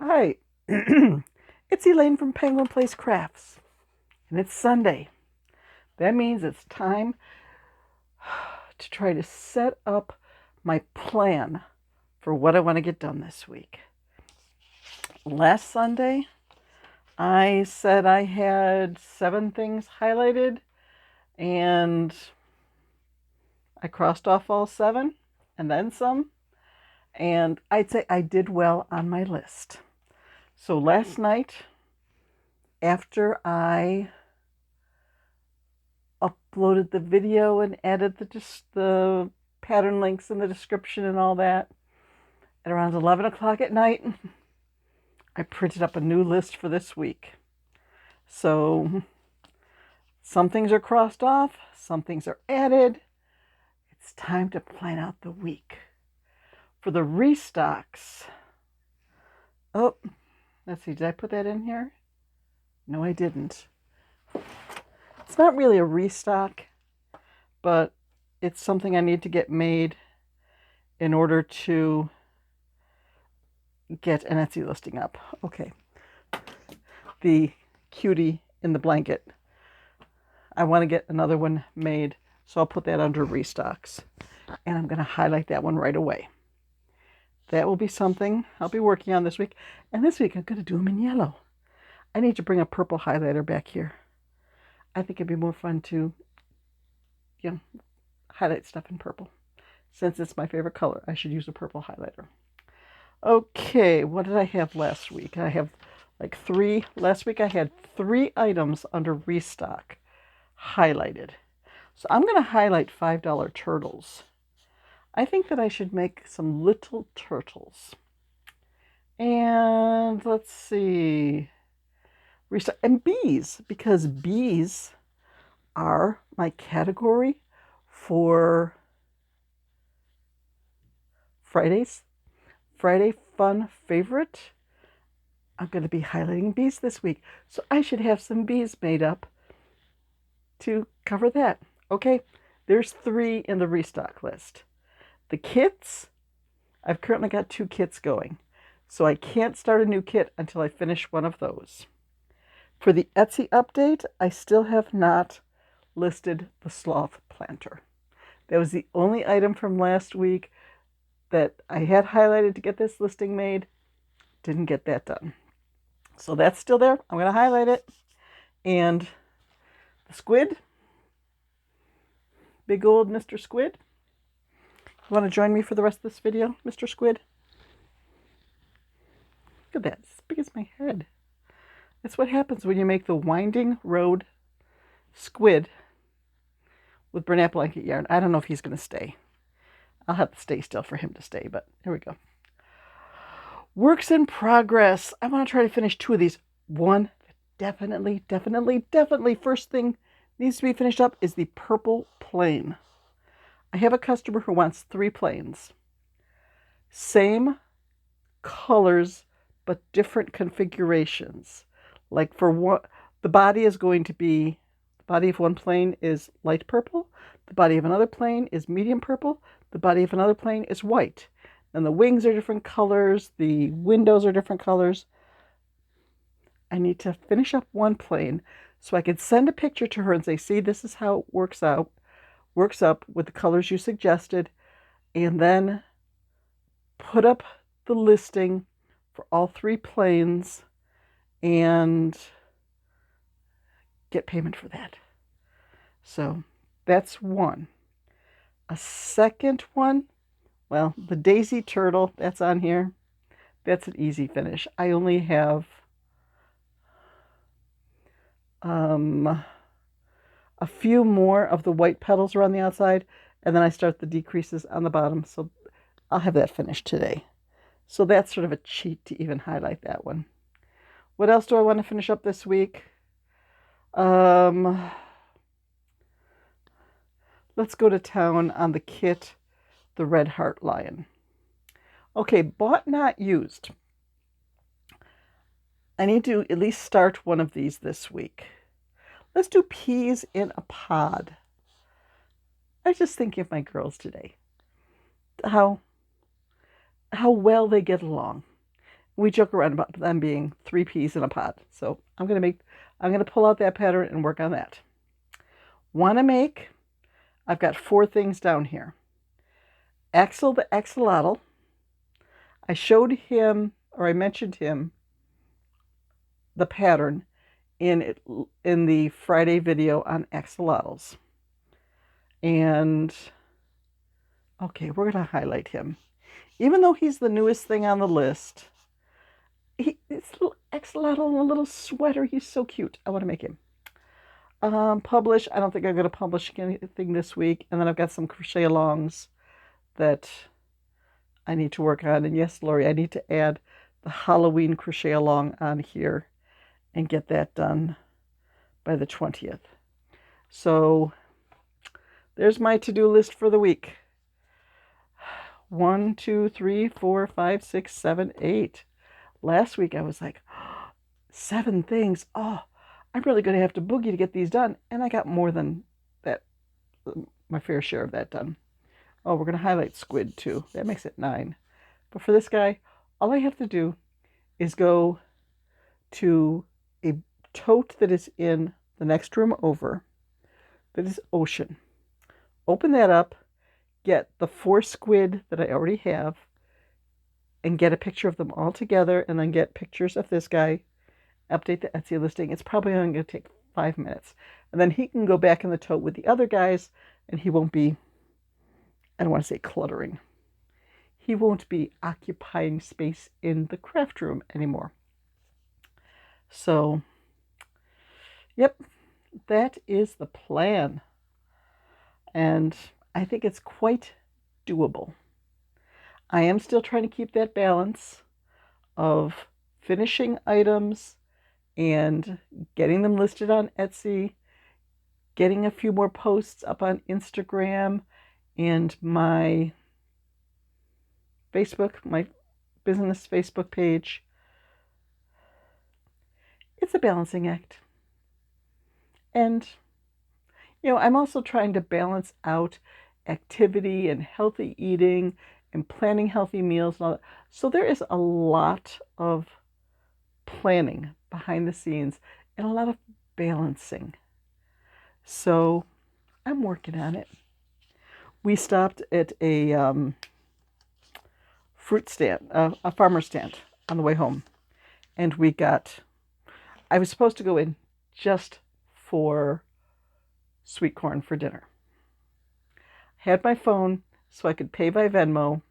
Hi, it's Elaine from Penguin Place Crafts, and it's Sunday. That means it's time to try to set up my plan for what I want to get done this week. Last Sunday, I said I had 7 things highlighted, and I crossed off all 7 and then some, and I'd say I did well on my list. So last night, after I uploaded the video and added the pattern links in the description and all that, at around 11 o'clock at night, I printed up a new list for this week. So some things are crossed off, some things are added. It's time to plan out the week. For the restocks, oh, let's see, did I put that in here? No, I didn't. It's not really a restock, but it's something I need to get made in order to get an Etsy listing up. Okay. The Cutie in the blanket. I want to get another one made, so I'll put that under restocks. And I'm going to highlight that one right away. That will be something I'll be working on this week. And this week I'm going to do them in yellow. I need to bring a purple highlighter back here. I think it'd be more fun to, highlight stuff in purple. Since it's my favorite color, I should use a purple highlighter. Okay, what did I have last week? I have like 3. Last week I had 3 items under restock highlighted. So I'm going to highlight $5 turtles. I think that I should make some little turtles. And let's see. Restock and bees, because bees are my category for Fridays. Friday fun favorite. I'm going to be highlighting bees this week, so I should have some bees made up to cover that. Okay, there's 3 in the restock list. The kits, I've currently got 2 kits going, so I can't start a new kit until I finish one of those. For the Etsy update, I still have not listed the sloth planter. That was the only item from last week that I had highlighted to get this listing made. Didn't get that done. So that's still there. I'm going to highlight it. And the squid, big old Mr. Squid. You want to join me for the rest of this video, Mr. Squid? Look at that. It's as big as my head. That's what happens when you make the winding road squid with Bernat blanket yarn. I don't know if he's going to stay. I'll have to stay still for him to stay, but here we go. Works in progress. I want to try to finish 2 of these. One, definitely, first thing needs to be finished up is the purple plain. I have a customer who wants 3 plains. Same colors, but different configurations. Like for one, the body is going to be, the body of one plain is light purple, the body of another plain is medium purple, the body of another plain is white. And the wings are different colors, the windows are different colors. I need to finish up one plain so I can send a picture to her and say, see, this is how it works up with the colors you suggested, and then put up the listing for all 3 plains and get payment for that. So that's one. A second one, well, the daisy turtle, that's on here. That's an easy finish. I only have a few more of the white petals around the outside, and then I start the decreases on the bottom, so I'll have that finished today. So that's sort of a cheat to even highlight that one. What else do I want to finish up this week? Let's go to town on the kit, the Red Heart Lion. Okay, bought not used. I need to at least start one of these this week. Let's do peas in a pod. I was just thinking of my girls today. How well they get along. we joke around about them being 3 peas in a pod. So I'm gonna pull out that pattern and work on that. Want to make? I've got 4 things down here. Axel the Axolotl. I showed him, or I mentioned him, the pattern in the Friday video on axolotls. And okay, we're gonna highlight him. Even though he's the newest thing on the list, it's a little axolotl in a little sweater. He's so cute. I want to make him. Publish. I don't think I'm going to publish anything this week. And then I've got some crochet alongs that I need to work on. And yes, Lori, I need to add the Halloween crochet along on here and get that done by the 20th. So there's my to-do list for the week. 1, 2, 3, 4, 5, 6, 7, 8. Last week I was like, 7 things. Oh, I'm really going to have to boogie to get these done. And I got more than that, my fair share of that done. Oh, we're going to highlight Squid too. That makes it 9. But for this guy, all I have to do is go to a tote that is in the next room over, that is ocean. Open that up, get the 4 squid that I already have, and get a picture of them all together, and then get pictures of this guy, update the Etsy listing. It's probably only going to take 5 minutes. And then he can go back in the tote with the other guys, and he won't be, I don't want to say cluttering. He won't be occupying space in the craft room anymore. So, yep, that is the plan. And I think it's quite doable. I am still trying to keep that balance of finishing items and getting them listed on Etsy, getting a few more posts up on Instagram and my Facebook, my business Facebook page. It's a balancing act. And, I'm also trying to balance out activity and healthy eating and planning healthy meals and all that. So there is a lot of planning behind the scenes and a lot of balancing. So I'm working on it. We stopped at a fruit stand, a farmer's stand on the way home. And I was supposed to go in just for sweet corn for dinner. Had my phone so I could pay by Venmo.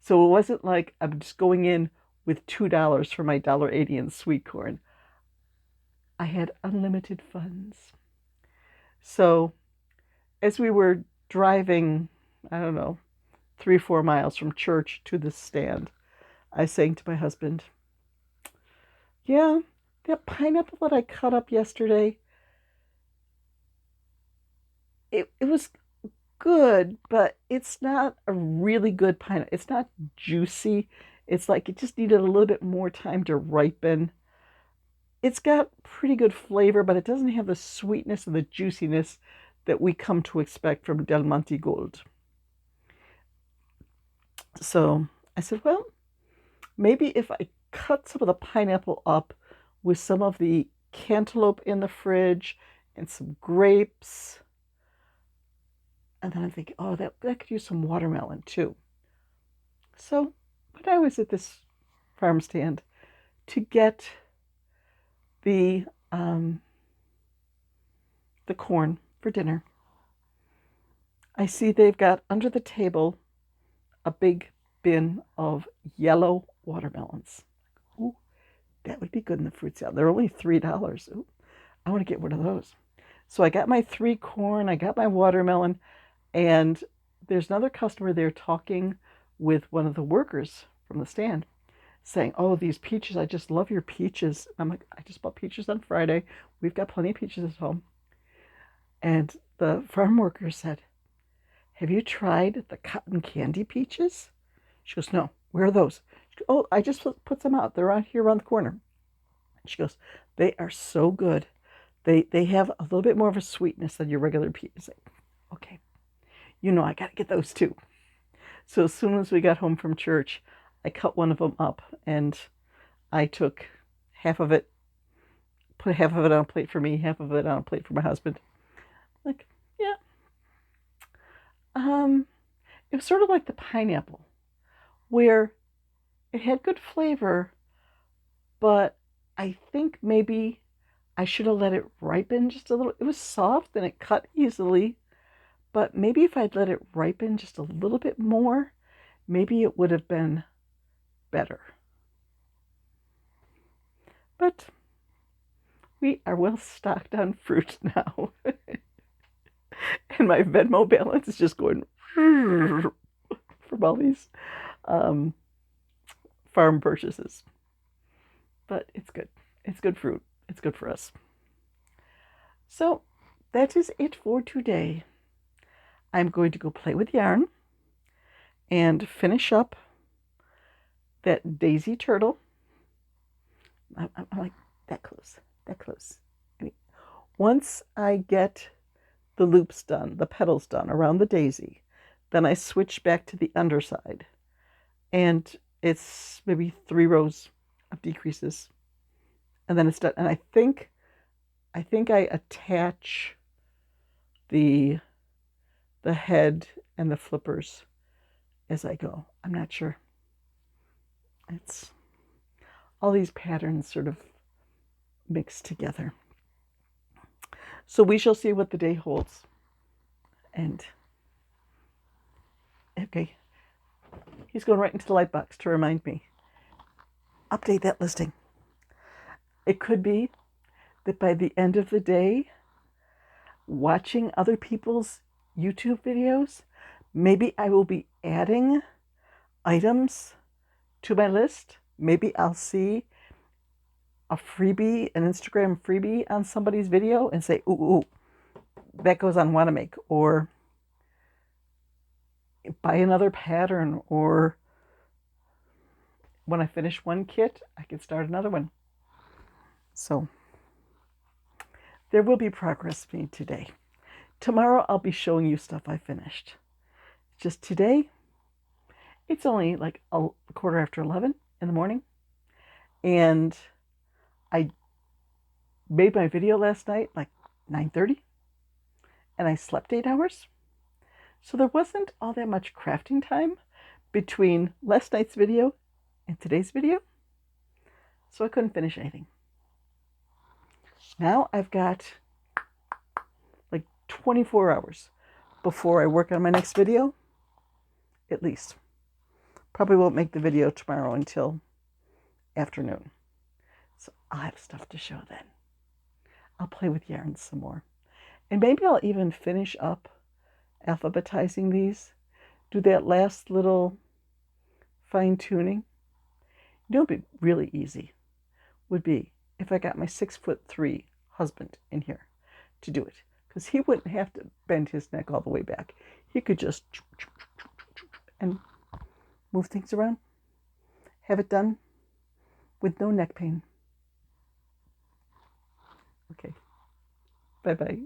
So it wasn't like I'm just going in with $2 for my $1.80 in sweet corn. I had unlimited funds. So as we were driving, I don't know, 3 or 4 miles from church to the stand, I sang to my husband, yeah, that pineapple that I cut up yesterday, it was good, but it's not a really good pineapple. It's not juicy. It's like it just needed a little bit more time to ripen. It's got pretty good flavor, but it doesn't have the sweetness and the juiciness that we come to expect from Del Monte Gold. So I said, well, maybe if I cut some of the pineapple up with some of the cantaloupe in the fridge and some grapes. And then I'm thinking, oh, that could use some watermelon too. So when I was at this farm stand to get the corn for dinner, I see they've got under the table a big bin of yellow watermelons. Ooh, that would be good in the fruit salad. They're only $3. Ooh, I want to get one of those. So I got my 3 corn, I got my watermelon, and there's another customer there talking with one of the workers from the stand saying, oh, these peaches, I just love your peaches. I'm like, I just bought peaches on Friday. We've got plenty of peaches at home. And the farm worker said, have you tried the cotton candy peaches? She goes, no, where are those? She goes, oh, I just put them out. They're out here around the corner. She goes, they are so good. They have a little bit more of a sweetness than your regular peaches. Like, okay, I got to get those too. So as soon as we got home from church, I cut one of them up and I took half of it, put half of it on a plate for me, half of it on a plate for my husband. Like, yeah. It was sort of like the pineapple, where it had good flavor, but I think maybe I should have let it ripen just a little. It was soft and it cut easily, but maybe if I'd let it ripen just a little bit more, maybe it would have been better. But we are well stocked on fruit now. And my Venmo balance is just going from all these farm purchases. But it's good. It's good fruit. It's good for us. So that is it for today. I'm going to go play with yarn and finish up that daisy turtle. I'm like that close. I mean, once I get the loops done, the petals done around the daisy, then I switch back to the underside. And it's maybe 3 rows of decreases. And then it's done. And I think I attach the head and the flippers as I go. I'm not sure. It's all these patterns sort of mixed together. So we shall see what the day holds. And okay, he's going right into the light box to remind me. Update that listing. It could be that by the end of the day, watching other people's YouTube videos, maybe I will be adding items to my list. Maybe I'll see a freebie, an Instagram freebie on somebody's video and say, ooh, that goes on Want to Make, or buy another pattern, or when I finish one kit, I can start another one. So there will be progress made today. Tomorrow I'll be showing you stuff I finished. Just today, it's only like a 11:15 in the morning, and I made my video last night like 9:30, and I slept 8 hours. So there wasn't all that much crafting time between last night's video and today's video, so I couldn't finish anything. Now I've got like 24 hours before I work on my next video, at least. Probably won't make the video tomorrow until afternoon. So I'll have stuff to show then. I'll play with yarns some more. And maybe I'll even finish up alphabetizing these. Do that last little fine tuning. You know what would be really easy? Would be if I got my 6'3" husband in here to do it. Because he wouldn't have to bend his neck all the way back. He could just and move things around. Have it done with no neck pain. Okay. Bye-bye.